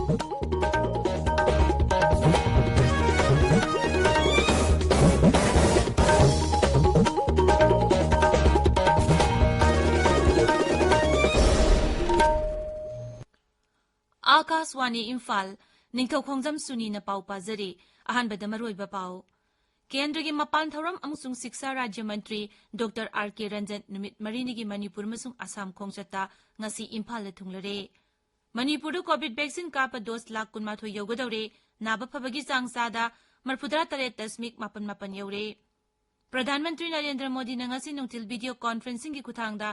आकाशवाणी इम्फाल निंगथौखोंगजम सुनी न पाउ पाजरी अहानबदा मरोइबा पाउ केंद्र की मपान थौरम अमसुंग शिक्षा राज्य मंत्री डॉक्टर आर के रंजन नुमित मरीनी की मणिपुर मसुंग असम खोंगचता ngasi इम्फाल थुंगलरे मणिपुर कोविड वैक्सीन काप डोज लाख 12 यौगदौरे नाबा फबगी चांग सादा 43.8 यौरे प्रधानमंत्री नरेंद्र मोदी ने ngasi नुंगथिल वीडियो कॉन्फ्रेंसिंग की खुथांगदा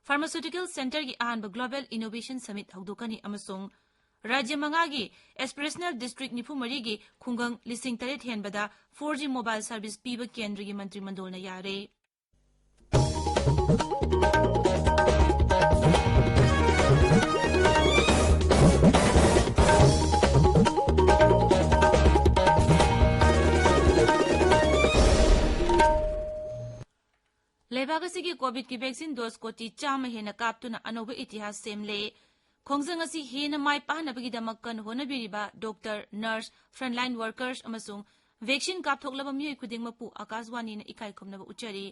फार्मास्यूटिकल सेंटर की अहानबा ग्लोबल इनोवेशन समिट हौदोकनी अमसुंग राज्य मंगागी एस्पिरेशनल डिस्ट्रिक्ट निफुमरी की खुंगंग लिसिंग तरेट हेनबदा 4G मोबाइल सर्विस पीब केंद्र की मंत्रिमंडल ने यारे लेबागसी की कोविड की वैक्सीन डोज कोटी चाम हेन कापतुना अनोब इतिहास सेमले खोंगजंग असी हेन माय पाहनबगीदमक कन होनबिरिबा डॉक्टर नर्स फ्रंटलाइन वर्कर्स अमसुंग वैक्सीन कापथोकलबा मियोय खुदिंगमपु आकाशवाणी न इकाई खुमनब उच्चरी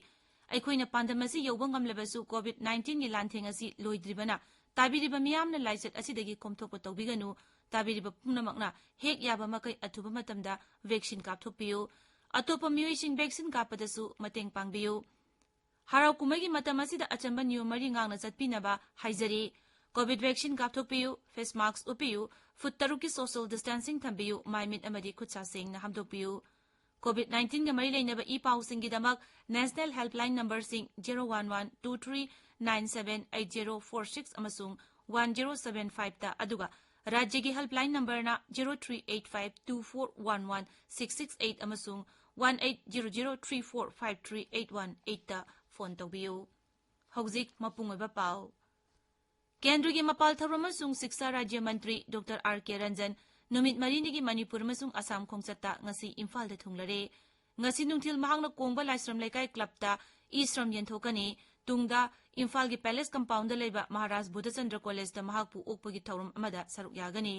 अखोइना पांदमसी यौबंगमलबसु कोविड 19 की लांथेंग असी लोइद्रिबना ताबिरिबा मियामना लाइसेट असिदगी कोमथोकप तौबिगनु ताबिरिबा पुनमकना हेक याबा मकै अथुबा मतमदा वैक्सीन कापथोकपियु अतोपा मियोयसिंग वैक्सीन कापदसु मतेंग पांगबियु हराव कुमैगी मतम असिदा अचंबा नियम मरी ngang चटपिनबा हाइजरी कोविड वैक्सीन कापथोकपियु फेस मास्क उपियु फुट तरुक की सोशल डिस्टेंसिंग थंबियु माइमिट अमदी खुदसा सेंगना हमदोकपियु कोविड 19 गा मरी लेनबा ई पाउसिंगीदमक नेशनल हेल्पलाइन नंबर सिंग 01123978046 अमसुंग 1075 ता अदुगा राज्य की हेल्पलाइन नंबर ना 0385241166 अमसुंग 1800345381 ता फोन तौबियु हौजिक मपुंगबा पाउ केंद्र की मपाल थौरम शिक्षा राज्य मंत्री डॉक्टर आर के रंजन नुमित मरीनी की मणिपुर असम खोंगचता ngasi इम्फाल थुंगलरे ngasi नुंथिल महांगना कोंगबा लाइश्रम लेकाई क्लबता ई श्रम यंथोकनी तुंगदा इम्फाल की पैलेस कंपाउंड लेबा महाराज बुद्धचंद्र कॉलेज दा महाकपु ओकपगी थौरम अमदा सरुक यागनी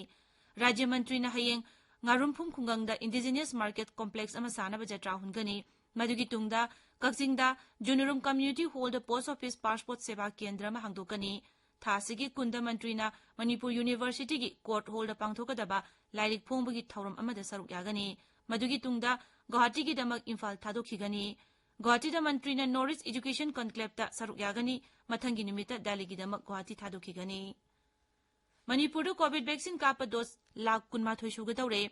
राज्य मंत्री ना हयेंग ngarumpum khunggangda indigenous market complex ama sanaba jatra hungani madugi tungda kakjingda junurum community hall da post office passport seva kendra ma hangdokani थासिगी कुंदा मंत्री ना मणिपुर यूनिवर्सिटी की कोर्ट होल दा पांगथोकदबा लाइरिक फोंबगी थौरम अमदा सरुक यागनी मदुगी तुंगदा गुवाहाटी की दमक इम्फाल थादोखिगनी गुवाहाटी दा मंत्री ना नॉरिस एजुकेशन कॉन्क्लेव दा सरुक यागनी मथंगी निमित्ता दिल्ली की दमक गुवाहाटी थादोखिगनी मणिपुर कोविड वैक्सीन काप डोज लाख 12 सुगदौरे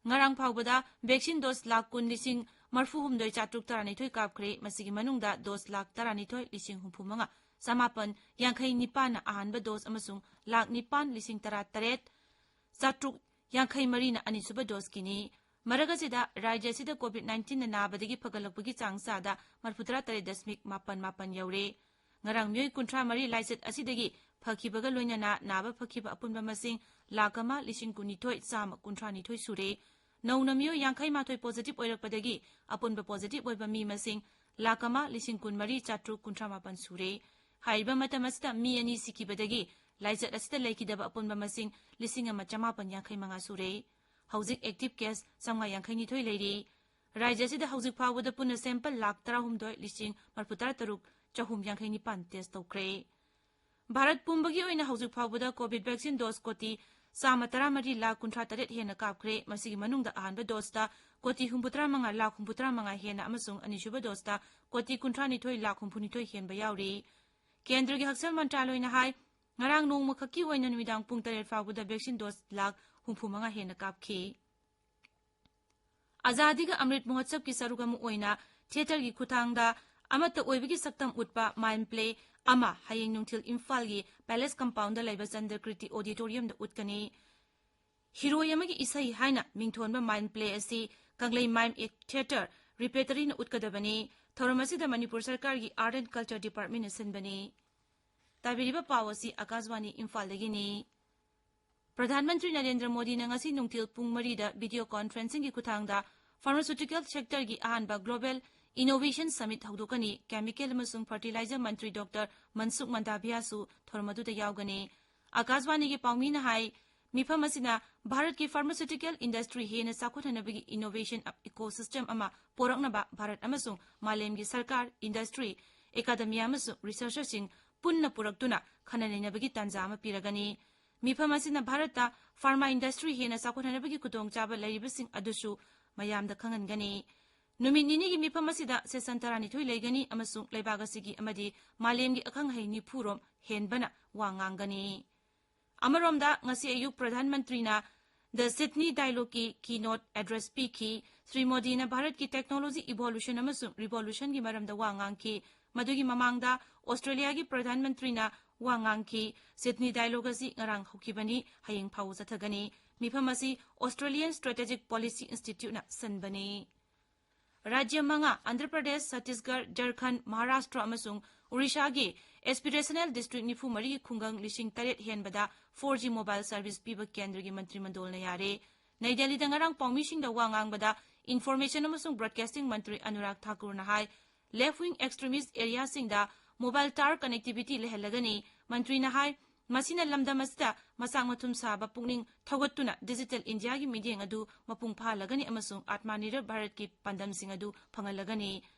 ngarang phawbada vaccine dose lakh 10,439 कापख्रे मसिगी मनुंगदा डोज लाख 12,935 समापन यांखई निपान अहानबा डोज अमसुंग लाख 9,038 यांखई मरीना अनिसुबा डोज किनी मरगसिदा राज्य सिदा कोविड 19 ना नाबदगी फगलकपगी चांगसादा 43.8 यौरे ngarang म्योय कुंट्रा मरी लाइसेट असिदगी फखिबगा लोइना नाबा फखिबा अपुनबा मसिंग लाख 1,9,132 सुरे नौना म्योय यांखई माथोय पॉजिटिव ओइरकपदगी अपुनबा पॉजिटिव ओइबा मी मसिंग लाख 1,19,498 सुरे हाइबा मतमस्ता मी अनि सिकिबदगी लाइसेट असिदा लेकिदबा अपुनबा मसिंग 1,585 सुरे हौजिक एक्टिव केस 152 लेरी राज्य सिदा हौजिक फावदा पुन सैंपल लाख 13,933,459 टेस्ट तौख्रे भारत पुंबगी ओइना हौजिक फावदा कोविड वैक्सीन डोज कोटी 13,53,38 हेना कापख्रे मसिगी मनुंगदा अहानबा डोजता कोटी 65,53,000 हेना अमसुंग अनिसुबा डोजता कोटी 32,62,000 हेनबा यावरी केंद्र की हक्सल मंत्रालय ने हाई ngarang nong makhaki oina numidang pung 8 फावदा वैक्सीन डोज लाख 65 हेना कापखी आजादी का अमृत महोत्सव की सरुगम ओइना थिएटर की खुथांगदा अमत ओइबगी सक्तम उतपा माइम प्ले अमा हयेंग नुंथिल इम्फाल की पैलेस कंपाउंड लेबा चंद्रकृति ऑडिटोरियम द उतकनी हिरोयम की इसई हाइना मिंगथोनबा माइम प्ले असि कंगलई माइम एक थिएटर रिपेटरी न उतकदबनी थौरमसी द मणिपुर सरकार की आर्ट एंड कल्चर डिपार्टमेंट ने सिनबनी ताबिरिबा पावसी आकाशवाणी इम्फाल दगिनी प्रधानमंत्री नरेंद्र मोदी ने ngasi नुंगथिल पुंग मरीदा वीडियो कॉन्फ्रेंसिंग की खुथांगदा फार्मास्यूटिकल सेक्टर की अहानबा ग्लोबल इनोवेशन समिट हौदोकनी केमिकल अमसुंग फर्टिलाइजर मंत्री डॉक्टर मनसुख मंडाभियासु थोरमदुदा यावगनी आकाशवाणी की पाउमीना हाई ꯃꯤꯐꯝ ꯑꯁꯤꯅ ꯚꯥꯔꯠꯀꯤ ꯐꯥꯔꯃꯥꯁꯤꯎꯇꯤꯀꯦꯜ ꯏꯟꯗꯁꯇ꯭ꯔꯤ ꯍꯦꯟꯅ ꯆꯥꯎꯈꯠꯍꯟꯅꯕꯒꯤ ꯏꯅꯣꯚꯦꯁꯟ ꯏꯀꯣꯁꯤꯁꯇꯦꯝ ꯑꯃ ꯄꯣꯔꯛꯅꯕ ꯚꯥꯔꯠ ꯑꯃꯁꯨꯡ ꯃꯥꯂꯦꯝꯒꯤ ꯁꯔꯀꯥꯔ, ꯏꯟꯗꯁꯇ꯭ꯔꯤ, ꯑꯦꯀꯥꯗꯦꯃꯤꯌꯥ ꯑꯃꯁꯨꯡ ꯔꯤꯁꯔꯆꯔꯁꯤꯡ ꯄꯨꯟꯅ ꯄꯨꯔꯛꯇꯨꯅ ꯈꯟꯅ ꯅꯩꯅꯕꯒꯤ ꯇꯥꯟꯖꯥ ꯑꯃ ꯄꯤꯔꯒꯅꯤ꯫ ꯃꯤꯐꯝ ꯑꯁꯤꯅ ꯚꯥꯔꯠꯇ ꯐꯥꯔꯃꯥ ꯏꯟꯗꯁꯇ꯭ꯔꯤ ꯍꯦꯟꯅ ꯆꯥꯎꯈꯠꯍꯟꯅꯕꯒꯤ ꯈꯨꯗꯣꯡꯆꯥꯕ ꯂꯩꯔꯤꯕꯁꯤꯡ ꯑꯗꯨꯁꯨ ꯃꯌꯥꯝꯗ ꯈꯪꯍꯟꯒꯅꯤ꯫ ꯅꯨꯃꯤꯠ ꯅꯤꯅꯤꯒꯤ ꯃꯤꯐꯝ ꯑꯁꯤꯗ ꯁꯦꯁꯟ 12 ꯂꯩꯒꯅꯤ ꯑꯃꯁꯨꯡ ꯂꯩꯕꯥꯛ ꯑꯁꯤꯒꯤ ꯑꯃꯗꯤ ꯃꯥꯂꯦꯝꯒꯤ ꯑꯈꯪ-ꯑꯍꯩ 90 ꯍꯦꯟꯕꯅ ꯋꯥ ꯉꯥꯡꯒꯅꯤ꯫ ꯑꯃꯔꯣꯝꯗ ꯉꯁꯤ ꯑꯌꯨꯛ ꯄ꯭ꯔꯙꯥꯟ ꯃꯟꯇ꯭ꯔꯤꯅ ꯗ ꯁꯤꯗꯅꯤ ꯗꯥꯏꯂꯣꯒꯀꯤ ꯀꯤꯅꯣꯠ ꯑꯦꯗ꯭ꯔꯦꯁ ꯄꯤꯈꯤ꯫ ಶ್ರೀ ꯃꯣꯗꯤꯅ ꯚꯥꯔꯠꯀꯤ ꯇꯦꯛꯅꯣꯂꯣꯖꯤ ꯏꯚꯣꯂꯨꯁꯟ ꯑꯃꯁꯨꯡ ꯔꯤꯚꯣꯂꯨꯁꯟꯒꯤ ꯃꯔꯝꯗ ꯋꯥ ꯉꯥꯡꯈꯤ꯫ ꯃꯗꯨꯒꯤ ꯃꯃꯥꯡꯗ ꯑꯣꯁꯇ꯭ꯔꯦꯂꯤಯಾꯒꯤ ꯄ꯭ꯔꯙꯥꯟ ꯃꯟꯇ꯭ꯔꯤꯅ ꯋꯥ ꯉꯥꯡꯈꯤ꯫ ꯁꯤꯗꯅꯤ ꯗꯥꯏꯂꯣꯒ ꯑꯁꯤ ꯉꯔꯥꯡ ꯍꯧꯈꯤꯕꯅꯤ, ꯍꯌꯦꯡ ꯐꯥꯎꯕ ꯆꯠꯊꯒꯅꯤ꯫ ꯃꯤꯐꯝ ꯑꯁꯤ ꯑꯣꯁꯇ꯭ꯔꯦꯂꯤꯌꯟ ꯁ꯭ꯇ꯭ꯔꯦꯇꯦꯖꯤꯛ ꯄꯣꯂꯤꯁꯤ ꯏꯟꯁꯇꯤꯇ꯭ꯌꯨꯠꯅ ꯁꯤꯟꯕꯅꯤ꯫ ꯔꯥꯖ꯭य 5 ꯑꯟꯙ꯭ꯔ ꯄ꯭ꯔꯗꯦश, ꯁꯠꯇꯤꯁꯒꯔ, ꯓꯥꯔꯈꯟꯗ, ꯃꯍꯥꯔꯥꯁꯇ꯭ꯔ ꯑꯃꯁꯨꯡ ꯎꯔꯤꯁꯥꯒꯤ ꯑꯦꯁꯄꯤꯔꯦꯁꯅꯦꯜ ꯗꯤꯁꯇ꯭ꯔꯤꯛ 94ꯒꯤ ꯈꯨꯡꯒꯪ 8,000 ꯍꯦꯟꯕꯗ 4G ꯃꯣꯕꯥꯏꯜ ꯁꯔꯚꯤꯁ ꯄꯤꯕ ꯀꯦꯟꯗ꯭ꯔꯒꯤ ꯃꯟꯇ꯭ꯔꯤ ꯃꯟꯗꯣꯜꯅ ꯌꯥꯔꯦ꯫ ꯅꯩ ꯗꯦꯜꯂꯤꯗ ꯉꯔꯥꯡ ꯄꯥꯎꯃꯤꯁꯤꯡꯗ ꯋꯥ ꯉꯥꯡꯕꯗ ꯏꯟꯐꯣꯔꯃꯦꯁꯟ ꯑꯃꯁꯨꯡ ꯕ꯭ꯔꯣꯗꯀꯥꯁꯇꯤꯡ ꯃꯟꯇ꯭ꯔꯤ ꯑꯅꯨꯔꯥꯒ ꯊꯥꯀꯨꯔꯅ ꯍꯥꯏ ꯂꯦꯐꯠ ꯋꯤꯡ ꯑꯦꯛꯁꯇ꯭ꯔꯤꯃꯤꯁꯠ ꯑꯦꯔꯤꯌꯥꯁꯤꯡꯗ ꯃꯣꯕꯥꯏꯜ ꯇꯥꯋꯔ ꯀꯅꯦꯛꯇꯤꯚꯤꯇꯤ ꯂꯩꯍꯜꯂꯒꯅꯤ꯫ ꯃꯟꯇ꯭ꯔꯤꯅ ꯍꯥꯏ ꯃꯁꯤꯅ ꯂꯝꯗꯝ ꯑꯁꯤꯗ ꯃꯆꯥꯛ ꯃꯊꯨꯝ ꯁꯥꯕ ꯄꯨꯛꯅꯤꯡ ꯊꯧꯒꯠꯇꯨꯅ ꯗꯤꯖꯤꯇꯦꯜ ꯏꯟꯗꯤꯌꯥꯒꯤ ꯃꯤꯠꯌꯦꯡ ꯑꯗꯨ ꯃꯄꯨꯡ ꯐꯥꯍꯜꯂꯒꯅꯤ ꯑꯃꯁꯨꯡ ꯑꯥꯠꯃꯅꯤꯔꯚꯔ ꯚꯥꯔꯠꯀꯤ ꯄꯥꯟꯗꯝꯁꯤꯡ ꯑꯗꯨ ꯐꯪꯍꯜꯂꯒꯅꯤ꯫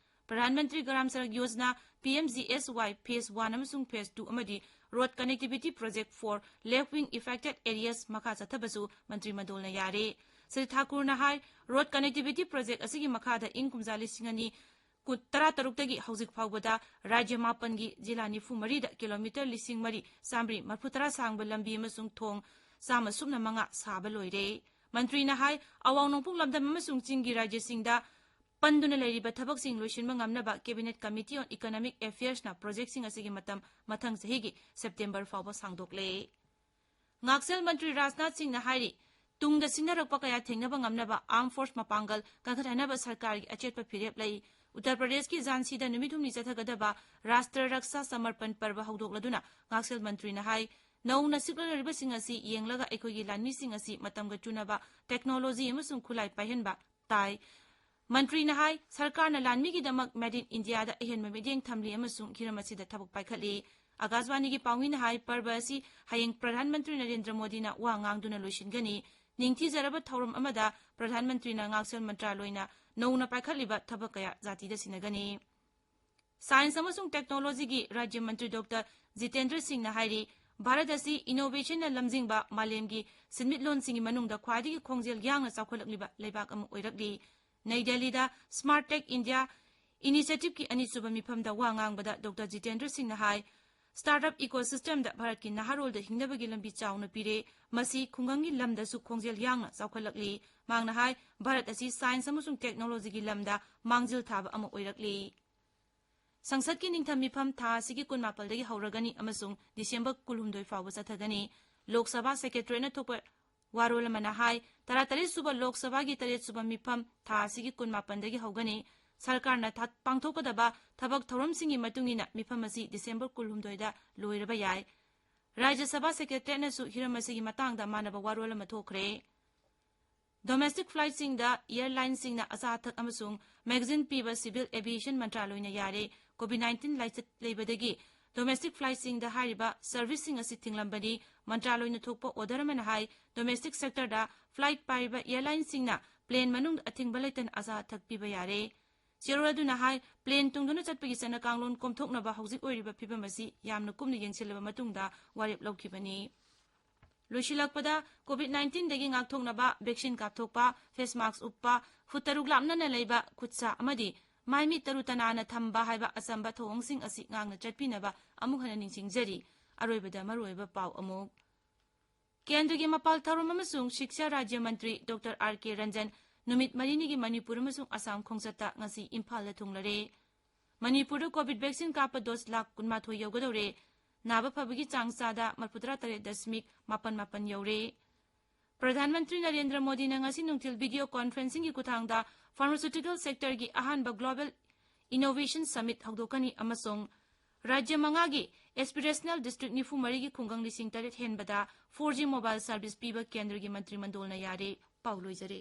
ꯄ꯭ꯔꯙꯥꯟ ꯃꯟꯇ꯭ꯔꯤ ꯒ꯭ꯔꯥꯝ ꯁꯗꯛ ꯌꯣꯖꯅꯥ, PMGSY ꯐꯦꯖ 1 ꯑꯃꯁꯨꯡ ꯐꯦꯖ 2 ꯑꯃꯗꯤ road connectivity project for left wing affected areas ꯃꯈꯥ ꯆꯠꯊꯕꯁꯨ ꯃꯟꯇ꯭ꯔꯤ ꯃꯟꯗꯣꯜꯅ ꯌꯥꯔꯦ꯫ ꯁ꯭ꯔꯤ ꯊꯥꯀꯨꯔꯅ ꯍꯥꯏ ꯔꯣꯗ ꯀꯅꯦꯛꯇꯤꯚꯤꯇꯤ ꯄ꯭ꯔꯣꯖꯦꯛ ꯑꯁꯤꯒꯤ ꯃꯈꯥꯗ ꯏꯪ ꯀꯨꯝꯖꯥ 2013ꯗꯒꯤ ꯍꯧꯖꯤꯛ ꯐꯥꯎꯕꯗ ꯔꯥꯖ꯭य 9ꯒꯤ ꯖꯤꯂꯥ 94ꯗ ꯀꯤꯂꯣꯃꯤꯇꯔ 4,430 ꯁꯥꯡꯕ ꯂꯝꯕꯤ ꯑꯃꯁꯨꯡ ꯊꯣꯡ 105 ꯁꯥꯕ ꯂꯣꯏꯔꯦ꯫ ꯃꯟꯇ꯭ꯔꯤꯅ ꯍꯥꯏ ꯑꯋꯥꯡ ꯅꯣꯡꯄꯣꯛ ꯂꯝꯗꯝ ꯑꯃꯁꯨꯡ ꯆꯤꯡꯒꯤ ꯔꯥꯖ꯭ꯌꯁꯤꯡꯗ ꯄꯟꯗꯨꯅ ꯂꯩꯔꯤꯕ ꯊꯕꯛꯁꯤꯡ ꯂꯣꯏꯁꯤꯟꯕ ꯉꯝꯅꯕ ꯀꯦꯕꯤꯅꯦꯠ ꯀꯃꯤꯇꯤ ꯑꯣꯟ ꯏꯀꯣꯅꯣꯃꯤꯛ ꯑꯦꯐꯤꯌꯔꯁꯅ ꯄ꯭ꯔꯣꯖꯦꯛꯁꯤꯡ ꯑꯁꯤꯒꯤ ꯃꯇꯝ ꯃꯊꯪ ꯆꯍꯤꯒꯤ ꯁꯦꯞꯇꯦꯝꯕꯔ ꯐꯥꯎꯕ ꯁꯥꯡꯗꯣꯛꯂꯦ꯫ ꯉꯥꯛꯁꯦꯜ ꯃꯟꯇ꯭ꯔꯤ ꯔꯥꯖꯅꯥꯊ ꯁꯤꯡꯅ ꯍꯥꯏꯔꯤ ꯇꯨꯡꯗ ꯁꯤꯡꯅꯔꯛꯄ ꯀꯌꯥ ꯊꯦꯡꯅꯕ ꯉꯝꯅꯕ ꯑꯥꯔꯝ ꯐꯣꯔꯁ ꯃꯄꯥꯡꯒꯜ ꯀꯟꯈꯠꯍꯟꯅꯕ ꯁꯔꯀꯥꯔꯒꯤ ꯑꯆꯦꯠꯄ ꯐꯤꯔꯦꯞ ꯂꯩ꯫ ꯎꯠꯇꯔ ꯄ꯭ꯔꯗꯦꯁꯀꯤ ꯓꯥꯟꯁꯤꯗ ꯅꯨꯃꯤꯠ 8 ꯆꯠꯊꯒꯗꯕ ꯔꯥꯁꯇ꯭ꯔ ꯔꯛꯁꯥ ꯁꯃꯔꯄꯟ ꯄꯔꯕ ꯍꯧꯗꯣꯛꯂꯗꯨꯅ ꯉꯥꯛꯁꯦꯜ ꯃꯟꯇ꯭ꯔꯤꯅ ꯍꯥꯏ ꯅꯧꯅ ꯁꯤꯛꯂꯔꯤꯕꯁꯤꯡ ꯑꯁꯤ ꯌꯦꯡꯂꯒ ꯑꯩꯈꯣꯏꯒꯤ ꯂꯥꯟꯃꯤꯁꯤꯡ ꯑꯁꯤ ꯃꯇꯝꯒ ꯆꯨꯅꯕ ꯇꯦꯛꯅꯣꯂꯣꯖꯤ ꯑꯃꯁꯨꯡ ꯈꯨꯠꯂꯥꯏ ꯄꯥꯏꯍꯟꯕ ꯇꯥꯏ꯫ ꯃꯟꯇ꯭ꯔꯤꯅ ꯍꯥꯏ ꯁꯔꯀꯥꯔꯅ ꯂꯥꯟꯃꯤꯒꯤꯗꯃꯛ ꯃꯦꯗ ꯏꯟ ꯏꯟꯗꯤꯌꯥꯗ ꯑꯍꯦꯟꯕ ꯃꯤꯠꯌꯦꯡ ꯊꯝꯂꯤ ꯑꯃꯁꯨꯡ ꯍꯤꯔꯝ ꯑꯁꯤꯗ ꯊꯕꯛ ꯄꯥꯏꯈꯠꯂꯤ꯫ ꯑꯀꯥꯁꯕꯥꯅꯤꯒꯤ ꯄꯥꯎꯃꯤꯅ ꯍꯥꯏ ꯄꯔꯕ ꯑꯁꯤ ꯍꯌꯦꯡ ꯄ꯭ꯔꯙꯥꯟ ꯃꯟꯇ꯭ꯔꯤ ꯅꯔꯦꯟꯗ꯭ꯔ ꯃꯣꯗꯤꯅ ꯋꯥ ꯉꯥꯡꯗꯨꯅ ꯂꯣꯏꯁꯤꯟꯒꯅꯤ꯫ ꯅꯤꯡꯊꯤꯖꯔꯕ ꯊꯧꯔꯝ ꯑꯃꯗ ꯄ꯭ꯔꯙꯥꯟ ꯃꯟꯇ꯭ꯔꯤꯅ ꯉꯥꯛꯁꯦꯜ ꯃꯟꯇ꯭ꯔꯥꯂꯣꯏꯅ ꯅꯧꯅ ꯄꯥꯏꯈꯠꯂꯤꯕ ꯊꯕꯛ ꯀꯌꯥ ꯖꯥꯇꯤꯗ ꯁꯤꯟꯅꯒꯅꯤ꯫ ꯁꯥꯏꯟꯁ ꯑꯃꯁꯨꯡ ꯇꯦꯛꯅꯣꯂꯣꯖꯤꯒꯤ ꯔꯥꯖ꯭य ꯃꯟꯇ꯭ꯔꯤ ꯗꯣꯛꯇꯔ ꯖꯤꯇꯦꯟꯗ꯭ꯔ ꯁꯤꯡꯅ ꯍꯥꯏꯔꯤ ꯚꯥꯔꯠ ꯑꯁꯤ ꯏꯅꯣꯚꯦꯁꯟꯅ ꯂꯝꯖꯤꯡꯕ ꯃꯥꯂꯦꯝꯒꯤ ꯁꯤꯟꯃꯤꯠꯂꯣꯟꯁꯤꯡꯒꯤ ꯃꯅꯨꯡꯗ ꯈ꯭ꯋꯥꯏꯗꯒꯤ ꯈꯣꯡꯖꯦꯜ ꯌꯥꯡꯅ ꯆꯥꯎꯈꯠꯂꯛꯂꯤꯕ ꯂꯩꯕꯥꯛ ꯑꯃ ꯑꯣꯏꯔꯛꯂꯤ꯫ ꯅꯩ ꯗꯦꯜꯂꯤꯗ ꯁ꯭ꯃꯥꯔꯠ ꯇꯦꯛ ꯏꯟꯗꯤꯌꯥ ꯏꯅꯤꯁꯤꯌꯦꯇꯤꯚꯀꯤ ꯑꯅꯤꯁꯨꯕ ꯃꯤꯐꯝꯗ ꯋꯥ ꯉꯥꯡꯕꯗ ꯗꯣꯛꯇꯔ ꯖꯤꯇꯦꯟꯗ꯭ꯔ ꯁꯤꯡꯅ ꯍꯥꯏ ꯁ꯭ꯇꯥꯔꯠꯑꯞ ꯏꯀꯣꯁꯤꯁꯇꯦꯝꯗ ꯚꯥꯔꯠꯀꯤ ꯅꯍꯥꯔꯣꯜꯗ ꯍꯤꯡꯅꯕꯒꯤ ꯂꯝꯕꯤ ꯆꯥꯎꯅ ꯄꯤꯔꯦ꯫ ꯃꯁꯤ ꯈꯨꯡꯒꯪꯒꯤ ꯂꯝꯗꯁꯨ ꯈꯣꯡꯖꯦꯜ ꯌꯥꯡꯅ ꯆꯥꯎꯈꯠꯂꯛꯂꯤ꯫ ꯃꯍꯥꯛꯅ ꯍꯥꯏ ꯚꯥꯔꯠ ꯑꯁꯤ ꯁꯥꯏꯟꯁ ꯑꯃꯁꯨꯡ ꯇꯦꯛꯅꯣꯂꯣꯖꯤꯒꯤ ꯂꯝꯗ ꯃꯥꯡꯖꯤꯜ ꯊꯥꯕ ꯑꯃ ꯑꯣꯏꯔꯛꯂꯤ꯫ ꯁꯪꯁꯗꯀꯤ ꯅꯤꯡꯊꯝ ꯃꯤꯐꯝ ꯊꯥ ꯑꯁꯤꯒꯤ 14ꯗꯒꯤ ꯍꯧꯔꯒꯅꯤ ꯑꯃꯁꯨꯡ ꯗꯤꯁꯦꯝꯕꯔ 12 ꯐꯥꯎꯕ ꯆꯠꯊꯒꯅꯤ꯫ ꯂꯣꯛ ꯁꯚꯥ ꯁꯦꯀ꯭ꯔꯦꯇꯔꯤꯌꯦꯠꯅ ꯊꯣꯛꯄ ꯋꯥꯔꯣꯜ ꯑꯃꯅ ꯍꯥꯏ 18ꯁꯨꯕ ꯂꯣꯛ ꯁꯚꯥꯒꯤ 8ꯁꯨꯕ ꯃꯤꯐꯝ ꯊꯥ ꯑꯁꯤꯒꯤ 18ꯗꯒꯤ ꯍꯧꯒꯅꯤ꯫ ꯁꯔꯀꯥꯔꯅ ꯄꯥꯡꯊꯣꯛꯀꯗꯕ ꯊꯕꯛ ꯊꯧꯔꯝꯁꯤꯡꯒꯤ ꯃꯇꯨꯡꯏꯟꯅ ꯃꯤꯐꯝ ꯑꯁꯤ ꯗꯤꯁꯦꯝꯕꯔ 18ꯗ ꯂꯣꯏꯔꯕ ꯌꯥꯏ꯫ ꯔꯥꯖ꯭य ꯁꯚꯥ ꯁꯦꯀ꯭ꯔꯦꯇꯔꯤꯌꯦꯠꯅꯁꯨ ꯍꯤꯔꯝ ꯑꯁꯤꯒꯤ ꯃꯇꯥꯡꯗ ꯃꯥꯟꯅꯕ ꯋꯥꯔꯣꯜ ꯑꯃ ꯊꯣꯛꯈ꯭ꯔꯦ꯫ ꯗꯣꯃꯦꯁꯇꯤꯛ ꯐ꯭ꯂꯥꯏꯠꯁꯤꯡꯗ ꯑꯦꯌꯔꯂꯥꯏꯟꯁꯤꯡꯅ ꯑꯆꯥ ꯑꯊꯛ ꯑꯃꯁꯨꯡ ꯃꯦꯒꯥꯖꯤꯟ ꯄꯤꯕ ꯁꯤꯚꯤꯜ ꯑꯦꯚꯤꯌꯦꯁꯟ ꯃꯟꯇ꯭ꯔꯥꯂꯣꯏꯅ ꯌꯥꯔꯦ꯫ ꯀꯣꯚꯤꯗ-19 ꯂꯥꯏꯆꯠ ꯂꯩꯕꯗꯒꯤ ꯗꯣꯃꯦꯁꯇꯤꯛ ꯐ꯭ꯂꯥꯏꯠꯁꯤꯡꯗ ꯍꯥꯏꯔꯤꯕ ꯁꯔꯚꯤꯁꯁꯤꯡ ꯑꯁꯤ ꯊꯤꯡꯂꯝꯕꯅꯤ꯫ ꯃꯟꯇ꯭ꯔꯥꯂꯣꯏꯅ ꯊꯣꯛꯄ ꯑꯣꯔꯗꯔ ꯑꯃꯅ ꯍꯥꯏ ꯗꯣꯃꯦꯁꯇꯤꯛ ꯁꯦꯛꯇꯔꯗ ꯐ꯭ꯂꯥꯏꯠ ꯄꯥꯏꯔꯤꯕ ꯑꯦꯌꯔꯂꯥꯏꯟꯁꯤꯡꯅ ꯄ꯭ꯂꯦꯟ ꯃꯅꯨꯡꯗ ꯑꯊꯤꯡꯕ ꯂꯩꯇꯅ ꯑꯆꯥ ꯑꯊꯛ ꯄꯤꯕ ꯌꯥꯔꯦ꯫ ꯆꯦꯔꯣꯜ ꯑꯗꯨꯅ ꯍꯥꯏ ꯄ꯭ꯂꯦꯟ ꯇꯣꯡꯗꯨꯅ ꯆꯠꯄꯒꯤ ꯆꯠꯅ ꯀꯥꯡꯂꯣꯟ ꯀꯣꯝꯊꯣꯛꯅꯕ ꯍꯧꯖꯤꯛ ꯑꯣꯏꯔꯤꯕ ꯐꯤꯚꯝ ꯑꯁꯤ ꯌꯥꯝꯅ ꯀꯨꯞꯅ ꯌꯦꯡꯁꯤꯜꯂꯕ ꯃꯇꯨꯡꯗ ꯋꯥꯔꯦꯞ ꯂꯧꯈꯤꯕꯅꯤ꯫ ꯂꯣꯏꯁꯤꯜꯂꯛꯄꯗ ꯀꯣꯚꯤꯗ-19ꯗꯒꯤ ꯉꯥꯛꯊꯣꯛꯅꯕ ꯚꯦꯛꯁꯤꯟ ꯀꯥꯞꯊꯣꯛꯄ, ꯐꯦꯁ ꯃꯥस्क ꯎꯞꯄ, ꯐꯨꯠ 3 ꯂꯥꯞꯅꯅ ꯂꯩꯕ, ꯈꯨꯠꯁꯥ ꯑꯃꯗꯤ ꯃꯥꯏ ꯃꯤꯠ ꯇꯔꯨ ꯇꯅꯥꯟꯅ ꯊꯝꯕ ꯍꯥꯏꯕ ꯑꯆꯝꯕ ꯊꯧꯑꯣꯡꯁꯤꯡ ꯑꯁꯤ ꯉꯥꯛꯅ ꯆꯠꯄꯤꯅꯕ ꯑꯃꯨꯛ ꯍꯟꯅ ꯅꯤꯡꯁꯤꯡꯖꯔꯤ꯫ ꯑꯔꯣꯏꯕꯗ ꯃꯔꯨꯑꯣꯏꯕ ꯄꯥꯎ ꯑꯃꯨꯛ ꯀꯦꯟꯗ꯭ꯔꯒꯤ ꯃꯄꯥꯜ ꯊꯧꯔꯝ ꯑꯃꯁꯨꯡ ꯁꯤꯛꯁꯥ ꯔꯥꯖ꯭य ꯃꯟꯇ꯭ꯔꯤ ꯗꯣꯛꯇꯔ ꯑꯥꯔ.ꯀꯦ. ꯔꯟꯖꯟ ꯅꯨꯃꯤꯠ 4ꯅꯤꯒꯤ ꯃꯅꯤꯄꯨꯔ ꯑꯃꯁꯨꯡ ꯑꯁꯥꯝ ꯈꯣꯡꯆꯠꯇ ꯉꯁꯤ ꯏꯝꯐꯥꯜꯗ ꯊꯨꯡꯂꯔꯦ꯫ ꯃꯅꯤꯄꯨꯔꯗ ꯀꯣꯚꯤꯗ ꯚꯦꯛꯁꯤꯟ ꯀꯥꯞꯄ ꯗꯣꯁ ꯂꯥꯈ 12 ꯌꯧꯒꯗꯧꯔꯦ꯫ ꯅꯥꯕ ꯐꯕꯒꯤ ꯆꯥꯡ ꯆꯥꯗ 38.77 ꯌꯧꯔꯦ꯫ ꯄ꯭ꯔꯙꯥꯟ ꯃꯟꯇ꯭ꯔꯤ ꯅꯔꯦꯟꯗ꯭ꯔ ꯃꯣꯗꯤꯅ ꯉꯁꯤ ꯅꯨꯡꯊꯤꯜ ꯚꯤꯗꯤꯑꯣ ꯀꯣꯟꯐꯔꯦꯟꯁꯤꯡꯒꯤ ꯈꯨꯠꯊꯥꯡꯗ ꯐꯥꯔꯃꯥꯁꯤꯎꯇꯤꯀꯦꯜ ꯁꯦꯛꯇꯔꯒꯤ ꯑꯍꯥꯟꯕ ꯒ꯭ꯂꯣꯕꯦꯜ ꯏꯅꯣꯚꯦꯁꯟ ꯁꯃꯤꯠ ꯍꯧꯗꯣꯛꯀꯅꯤ ꯑꯃꯁꯨꯡ ꯔꯥꯖ꯭य 5ꯒꯤ ꯑꯦꯁꯄꯤꯔꯦꯁꯅꯦꯜ ꯗꯤꯁꯇ꯭ꯔꯤꯛ 94ꯒꯤ ꯈꯨꯡꯒꯪ 8,000 ꯍꯦꯟꯕꯗ 4G ꯃꯣꯕꯥꯏꯜ ꯁꯔꯚꯤꯁ ꯄꯤꯕ ꯀꯦꯟꯗ꯭ꯔꯒꯤ ꯃꯟꯇ꯭ꯔꯤ ꯃꯟꯗꯣꯜꯅ ꯌꯥꯔꯦ꯫ ꯄꯥꯎ ꯂꯣꯏꯖꯔꯦ꯫